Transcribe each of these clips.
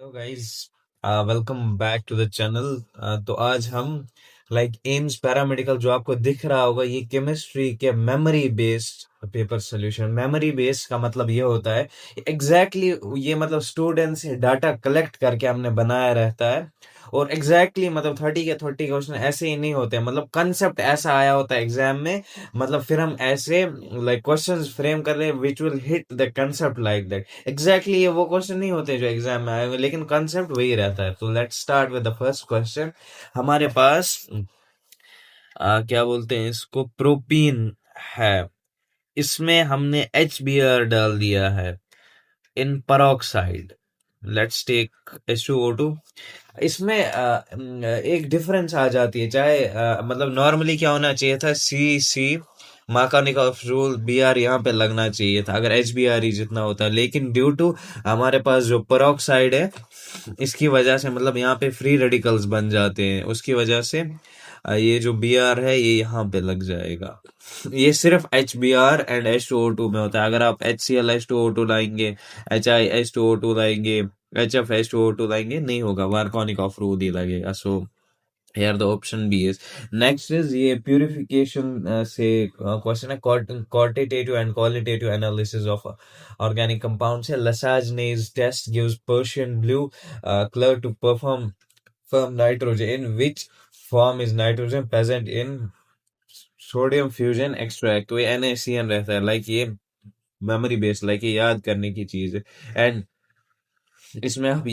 Hello guys, welcome back to the channel. तो आज हम एम्स पैरामेडिकल जो आपको दिख रहा होगा, ये केमिस्ट्री के memory based paper solution. Memory based का मतलब ये होता है ये मतलब स्टूडेंट से डाटा कलेक्ट करके हमने बनाया रहता है। और मतलब 30 के 30 क्वेश्चन ऐसे ही नहीं होते हैं, मतलब कंसेप्ट ऐसा आया होता है एग्जाम में। मतलब फिर हम ऐसे क्वेश्चंस फ्रेम कर रहे हैं which will hit the concept like that. ये वो क्वेश्चन नहीं होते जो एग्जाम में आए हुए, लेकिन कंसेप्ट वही रहता है। तो let's start with the first question. हमारे पास क्या बोलते हैं इसको, प्रोपीन है। इसमें हमने HBr डाल दिया है इन peroxide। Let's take H2O2। इसमें एक डिफरेंस आ जाती है, चाहे मतलब नॉर्मली क्या होना चाहिए था, सी सी मार्कोनी ऑफ रूल BR यहाँ पे लगना चाहिए था अगर HBr ही जितना होता, लेकिन ड्यू टू हमारे पास जो peroxide है, इसकी वजह से मतलब यहाँ पे फ्री रेडिकल्स बन जाते हैं, उसकी वजह से ये जो BR है ये यहाँ पे लग जाएगा। ये सिर्फ HBr एंड H2O2 में होता है। अगर आप HCl H2O2 लाएंगे, HI H2O2 लाएंगे, HF H2O2 लाएंगे, नहीं होगा, मार्कोनिक ऑफ रूल ही लगेगा। सो here the option B is next is ये purification से क्वेश्चन है। quantitative and qualitative analysis of organic compounds है। Lasagnese test gives Persian blue cloud to perform firm nitrogen, in which form is nitrogen present in sodium fusion extract. तो ये NaCN रहता है, ये memory based, ये याद करने की चीज है। एंड इसमें आप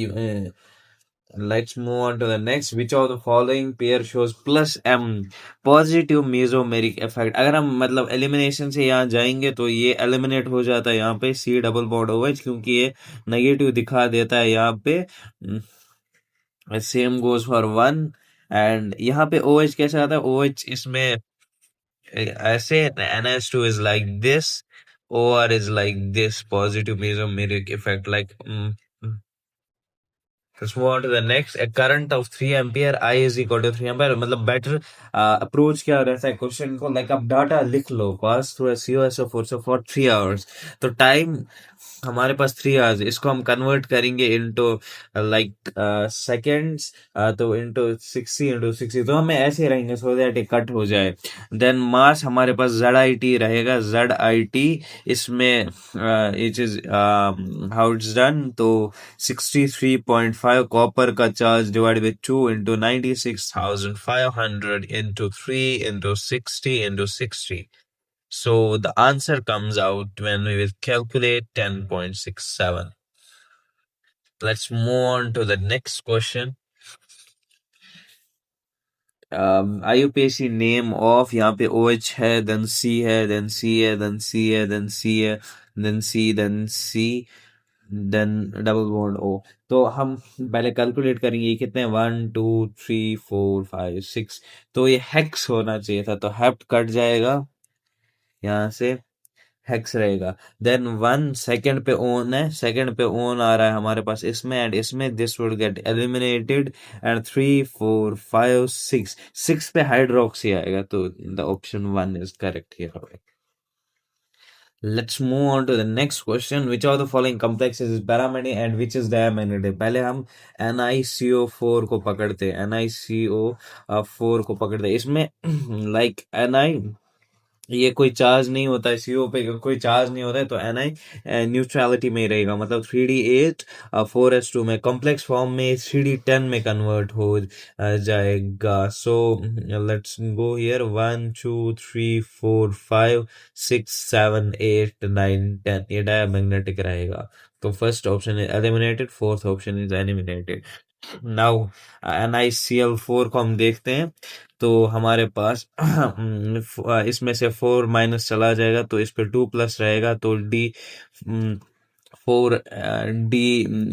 let's move on to the next. Which of the following pair shows plus M positive mesomeric effect. अगर हम मतलब एलिमिनेशन से यहाँ जाएंगे तो ये एलिमिनेट हो जाता है यहाँ पे C डबल बॉन्ड OH, क्योंकि ये नेगेटिव दिखा देता है यहाँ पे। Same goes for 1। एंड यहाँ पे OH कैसे आता है, OH इसमें ऐसे NH2 is like this, OR is like this, positive mesomeric effect. Let's move on to the next. A current of 3 ampere, I is equal to 3 ampere। मतलब better approach क्या रहता है क्वेश्चन को, आप डाटा लिख लो, pass through COSO4 for 3 hours. तो time हमारे पास 3 आवर्स, इसको हम कन्वर्ट करेंगे इनटू सेकेंड्स। तो इनटू 60 तो हमें ऐसे रहेंगे सो दैट it कट हो जाए। देन मास हमारे पास ZIT रहेगा, ZIT। इसमें it is how it's done, तो 63.5 कॉपर का charge divide by 2 into 96,500 into 3 into 60 into 60। So the answer comes out when we will calculate 10.67. Let's move on to the next question. IUPAC name of, यहाँ पे OH है, then C है, then C है, then C है, then C है, then C, then C, then double bond O। तो हम पहले कैलकुलेट करेंगे ये कितने हैं, 1 2 3 4 5 6। तो ये हेक्स होना चाहिए था, तो हेप्ट कट जाएगा, यहाँ से हेक्स रहेगा। देन 1 सेकंड पे ओन है, सेकंड पे ओन आ रहा है हमारे पास इसमें, एंड इसमें this would get eliminated. And 3 4 5 6, 6 पे हाइड्रोक्सी आएगा, तो the option 1 is correct here. Let's move on to the next question. Which of the following complexes is paramagnetic and which is diamagnetic? पहले हम NiCO4 को पकड़ते हैं, NiCO4 को पकड़ते हैं। इसमें Ni ये कोई चार्ज नहीं होता है, CO पे कोई चार्ज नहीं होता है, तो Ni न्यूट्रलिटी में ही रहेगा। मतलब 3D8 4s2 में कॉम्प्लेक्स फॉर्म में 3D10 में कन्वर्ट हो जाएगा। सो लेट्स गो हियर, 1 2 3 4 5 6 7 8 9 10, ये डायमैग्नेटिक रहेगा। तो first option is eliminated, fourth option is eliminated. Now NiCl4 को हम देखते हैं, तो हमारे पास इसमें से 4 माइनस चला जाएगा, तो इस पे 2 प्लस रहेगा, तो D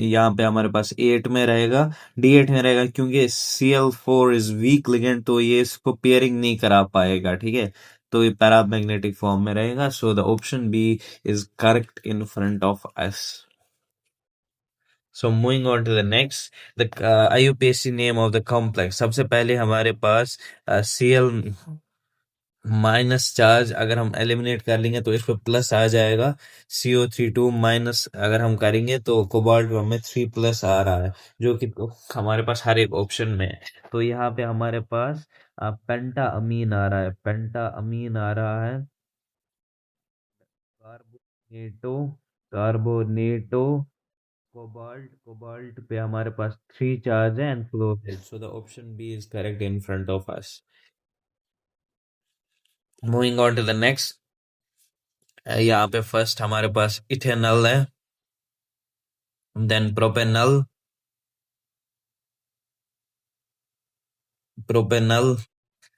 यहाँ पे हमारे पास 8 में रहेगा, D8 में रहेगा, क्योंकि Cl4 इज वीक लिगेंड, तो ये इसको पेयरिंग नहीं करा पाएगा, ठीक है। तो ये पैरामैग्नेटिक फॉर्म में रहेगा। So the option B is correct in front of S. So moving on to the next, the IUPAC name of the complex। सबसे पहले हमारे पास Cl माइनस चार्ज अगर हम एलिमिनेट कर लेंगे तो इस पे प्लस आ जाएगा। CO3 2 माइनस अगर हम करेंगे तो कोबाल्ट में हमें 3 प्लस आ रहा है, जो कि तो हमारे पास हर एक ऑप्शन में है। तो यहाँ पे हमारे पास पेंटा अमीन आ रहा है, पेंटा अमीन आ रहा है। कार्बोनेटो, कार्बोनेटो, कोबाल्ट, कोबाल्ट पे हमारे पास 3 चार्ज है and close, so the option B is correct in front of us. Moving on to the next, यहाँ पे फर्स्ट हमारे पास इथेनॉल है, then propanol, propanol,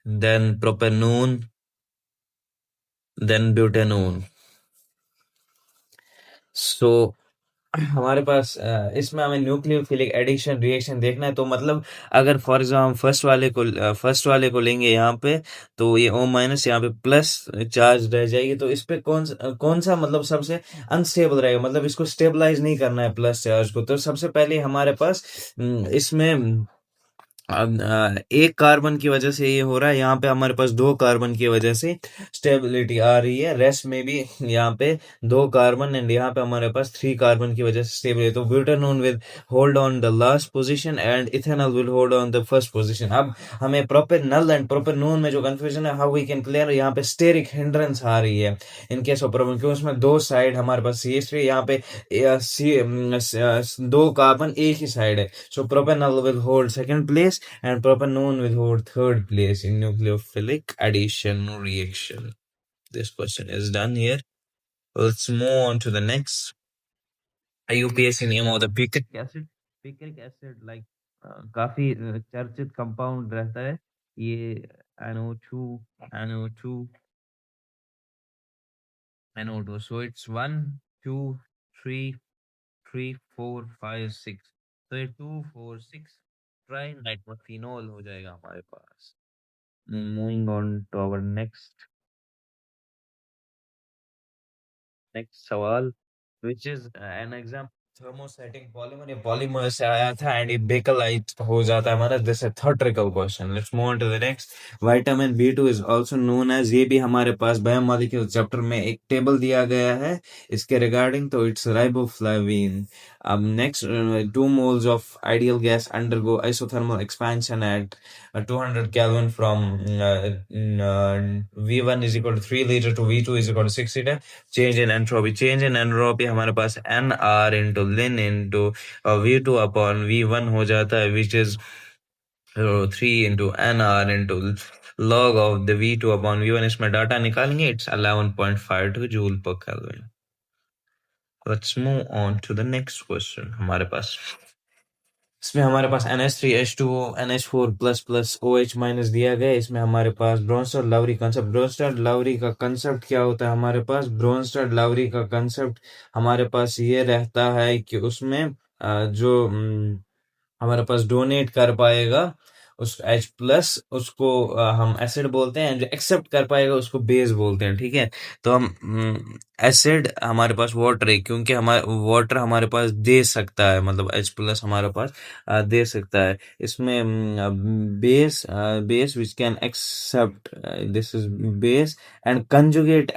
then propanone, then butanone. So हमारे पास इसमें हमें न्यूक्लियोफिलिक एडिशन रिएक्शन देखना है, तो मतलब अगर फॉर एग्जाम्पल फर्स्ट वाले को लेंगे यहाँ पे, तो ये O माइनस यहाँ पे प्लस चार्ज रह जाएगी। तो इस पे कौन सा मतलब सबसे अनस्टेबल रहेगा, मतलब इसको स्टेबलाइज नहीं करना है प्लस चार्ज को। तो सबसे पहले हमारे पास इसमें अब एक कार्बन की वजह से ये हो रहा है, यहाँ पे हमारे पास 2 कार्बन की वजह से स्टेबिलिटी आ रही है। रेस्ट में भी यहाँ पे 2 कार्बन एंड यहाँ पे हमारे पास 3 कार्बन की वजह से स्टेबिलिटी। तो butanone will hold on the last position and ethanol will hold on the first position. अब हमें प्रोपेनॉल एंड प्रोपेनॉन में जो कंफ्यूजन है, हाउ वी कैन क्लियर, यहाँ पे स्टेरिक हिंड्रेंस आ रही है इन केस ऑफ प्रोपेन, क्योंकि उसमें 2 साइड हमारे पास CH3, यहाँ पे 2 कार्बन एक ही साइड है। So propanol will hold second place and propanone will hold third place in nucleophilic addition reaction. This question is done here. Let's move on to the next. IUPAC name of the picric acid. Picric acid like काफी चर्चित compound रहता है ये। NO2, NO2, NO2. So it's 1, 2, 3, 3, 4, 5, 6। तो ये 2, 4, 6 try nitrophenol हो जाएगा हमारे पास। Moving on to our next next सवाल, which is an exam thermosetting polymer. ये पॉलीमर से आया था एंड ये बेकलाइट हो जाता है हमारा। दिस है third tricky question. Let's move on to the next. Vitamin B2 is also known as, ये भी हमारे पास बायोमोलिक्यूल चैप्टर में एक टेबल दिया गया है इसके रिगार्डिंग, तो इट्स राइबोफ्लाविन। अब next, 2 moles of ideal gas undergo isothermal expansion at 200 Kelvin from V1 is equal to 3 liter to V2 is equal to 6 liter. Change in entropy, हमारे पास NR into ln into V2 upon V1 हो जाता है, which is 3 into NR into log of the V2 upon V1। इसमें data निकालेंगे, it's 11.52 joule per Kelvin। Let's move on to the next question। हमारे पास इसमें हमारे पास NH3H2O NH4 plus plus OH minus दिया गया है। इसमें हमारे पास ब्रोंस्टड लाउरी कंसेप्ट, ब्रोंस्टड लाउरी का कंसेप्ट क्या होता है हमारे पास, ब्रोंस्टड लाउरी का कंसेप्ट हमारे पास ये रहता है कि उसमें जो हमारे पास डोनेट कर पाएगा उस H प्लस, उसको हम एसिड बोलते हैं, जो एक्सेप्ट कर पाएगा उसको बेस बोलते हैं। ठीक है, तो हम एसिड हमारे पास वाटर है, क्योंकि हमारे वाटर हमारे पास दे सकता है, मतलब H प्लस हमारे पास दे सकता है। इसमें base which can accept, this is base and conjugate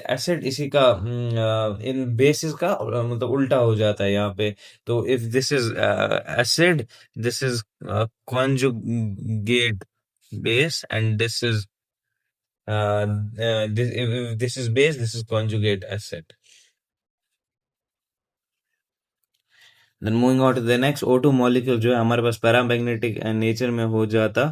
acid इसी का इन बेसिस का मतलब उल्टा हो जाता है यहाँ पे। तो if this is acid, this is conjugate base and this is if this is base, this is conjugate acid। Then moving on to the next, O2 molecule जो है हमारे पास पैरामैग्नेटिक नेचर में हो जाता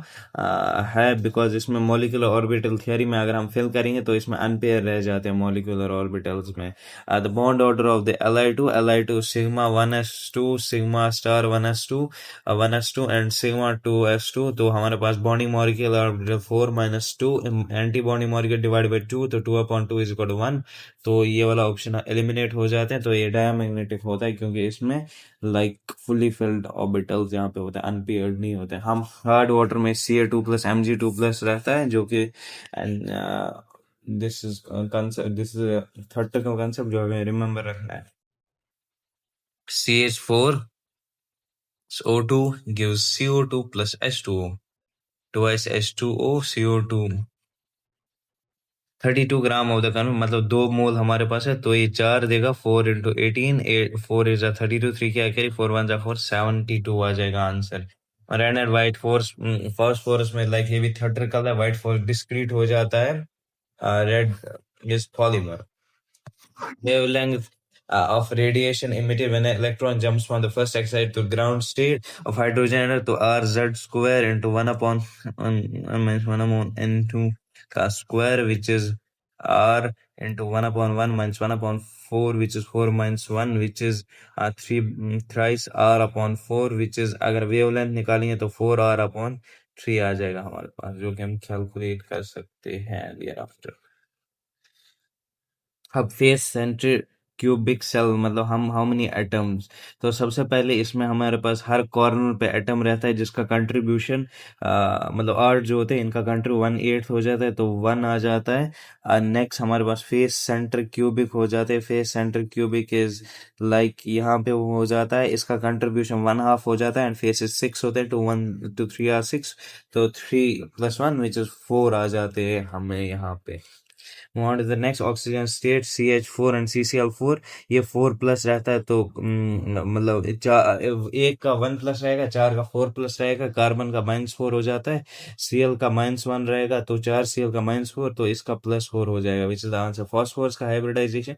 है, बिकॉज इसमें मॉलिक्यूलर ऑर्बिटल थियरी में अगर हम फिल करेंगे तो इसमें अनपेयर रह जाते हैं मॉलिक्यूलर ऑर्बिटल्स में। The bond order of the Li2 sigma 1s2 sigma star 1s2 and sigma 2s2। तो हमारे पास bonding molecular orbital 4-2, anti bonding molecule divide by 2, तो 2/2 इज इक्वल टू 1। तो ये वाला ऑप्शन एलिमिनेट हो जाते हैं। तो ये डायमैग्नेटिक होता है क्योंकि इसमें लाइक फुली फिल्ड ऑर्बिटल्स यहाँ पे होते हैं, अनपेयर्ड नहीं होते। हम हार्ड वाटर में Ca2 प्लस Mg2 प्लस रहता है, जो कि this is concept, this is third का कंसेप्ट जो हमें रिमेम्बर रखना है। CH4 O2 gives CO2 plus H2O। twice H2O CO2 32 gram of the कन मतलब 2 मोल हमारे पास है तो ये 4 देगा 4 into 18 4 इज 32 3 क्या करी 4 1 4 72 आ जाएगा answer. Red and white force phosphorus में लाइक ये भी थर्ड कलर है व्हाइट फोर्स डिस्क्रीट हो जाता है red is polymer. Wavelength of radiation emitted when an electron jumps from the first excited to ground state of hydrogen atom to RZ square into 1 upon minus 1 upon N2 का square which is R into 1 upon 1 minus 1 upon 4 which is 4 minus 1 which is 3 thrice R upon 4 which is अगर wavelength निकालेंगे तो 4R upon 3 आ जाएगा हमारे पास जो कि हम calculate कर सकते हैं देयर आफ्टर। अब फेस सेंटर क्यूबिक सेल मतलब हम हाउ मेनी एटम्स। तो सबसे पहले इसमें हमारे पास हर कॉर्नर पे एटम रहता है जिसका कंट्रीब्यूशन मतलब आठ जो होते हैं इनका कंट्री 1/8 हो जाता है तो 1 आ जाता है। नेक्स्ट हमारे पास फेस सेंटर क्यूबिक हो जाते हैं face centre cubic is like यहाँ पे वो हो जाता है इसका कंट्रीब्यूशन 1/2 हो जाता है एंड फेसेस 6 होते हैं 2 1 2 3 आर 6 तो 3 + 1 विच इज 4 आ जाते हैं हमें यहाँ पे। Move on to the next oxygen state CH4 and CCl4 ये 4 प्लस रहता है तो मतलब एक का 1 प्लस रहेगा 4 का 4 प्लस रहेगा कार्बन का -4 हो जाता है Cl का -1 रहेगा तो 4 Cl का -4 तो इसका +4 हो जाएगा which is the answer. Phosphorus का हाइब्रिडाइजेशन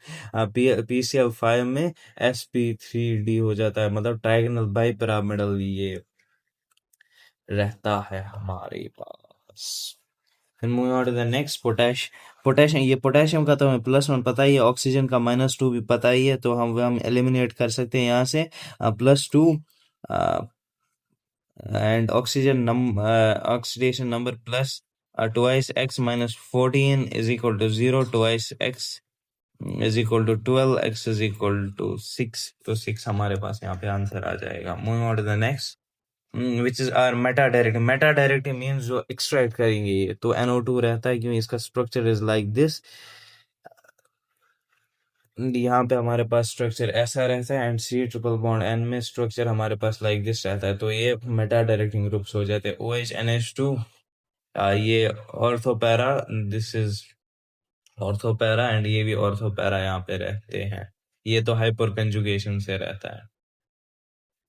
PCl5 में sp3d हो जाता है मतलब ट्राइगोनल बाइपिरामिडल ये रहता है हमारे पास। फिर moving on to the next potassium ये पोटेशियम का तो हमें +1 पता ही है ऑक्सीजन का -2 भी पता ही है तो हम एलिमिनेट कर सकते हैं यहाँ से +2 and oxidation number plus twice x minus 14 is equal to 0 twice x is equal to 12 x is equal to 6 तो 6 हमारे पास यहाँ पे आंसर आ जाएगा। Moving on to the next which is are meta directive means जो extract करेंगे ये तो NO2 रहता है क्योंकि इसका स्ट्रक्चर इज लाइक दिस यहाँ पे हमारे पास स्ट्रक्चर ऐसा रहता है and C triple bond N में स्ट्रक्चर हमारे पास लाइक दिस रहता है तो ये मेटा डायरेक्टिंग ग्रुप्स हो जाते हैं। OH NH2 ये ortho para this is ortho para and ये भी ऑर्थोपैरा यहाँ पे रहते हैं ये तो हाइपर कंजुगेशन से रहता है।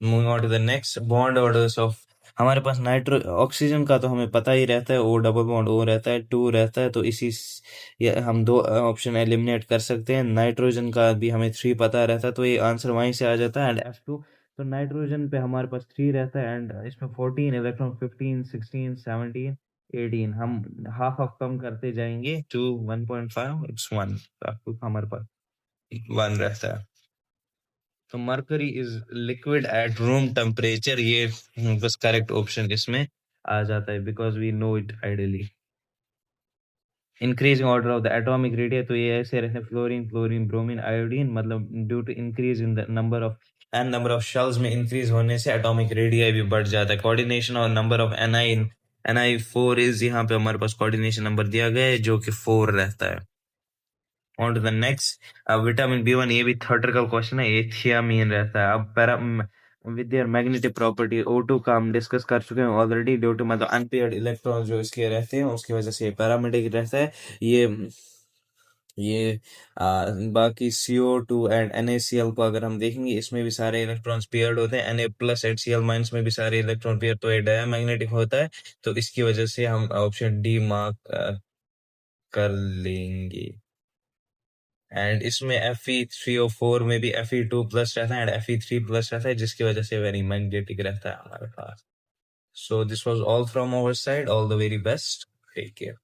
Moving on to the next bond orders of हमारे पास नाइट्रो ऑक्सीजन का तो हमें पता ही रहता है O डबल बॉन्ड O रहता है 2 रहता है तो इसी ये हम 2 ऑप्शन एलिमिनेट कर सकते हैं। नाइट्रोजन का भी हमें 3 पता रहता है तो ये आंसर वहीं से आ जाता है एंड F2 तो नाइट्रोजन पे हमारे पास 3 रहता है एंड इसमें 14 इलेक्ट्रॉन 15 16 17 18 हम हाफ ऑफ कम करते जाएंगे टू 1.5 इट्स 1 तो हमारे पास 1 रहता है। तो mercury is liquid at room temperature ये बस करेक्ट ऑप्शन इसमें आ जाता है because we know it ideally. Increasing order of the atomic radius तो ये ऐसे रहते हैं फ्लोरीन क्लोरीन ब्रोमीन आयोडीन मतलब due to increase in the number of shells में इंक्रीज होने से एटॉमिक रेडियस भी बढ़ जाता है। कोऑर्डिनेशन और नंबर ऑफ Ni4 इज यहाँ पे हमारे पास कोऑर्डिनेशन नंबर दिया गया है जो कि 4 रहता है। On to the next vitamin B1 ये भी थर्ड क्वेश्चन है ये थियामीन रहता है। अब para with their magnetic property O2 का हम डिस्कस कर चुके हैं ऑलरेडी ड्यू टू मतलब अनपेयर्ड इलेक्ट्रॉन जो इसके रहते हैं उसकी वजह से ये पैरामेडिक रहता है। ये बाकी CO2 एंड NaCl को अगर हम देखेंगे इसमें भी सारे इलेक्ट्रॉन्स पेयर्ड होते हैं Na+HCl- में भी सारे इलेक्ट्रॉन पेयर तो ये डायमैग्नेटिक होता है तो इसकी वजह से हम ऑप्शन डी मार्क कर लेंगे। एंड इसमें Fe3O4 में भी Fe2+ रहता है एंड Fe3+ रहता है जिसकी वजह से वेरी मैग्नेटिक रहता है हमारे पास। So this was all from our side all the very best take care.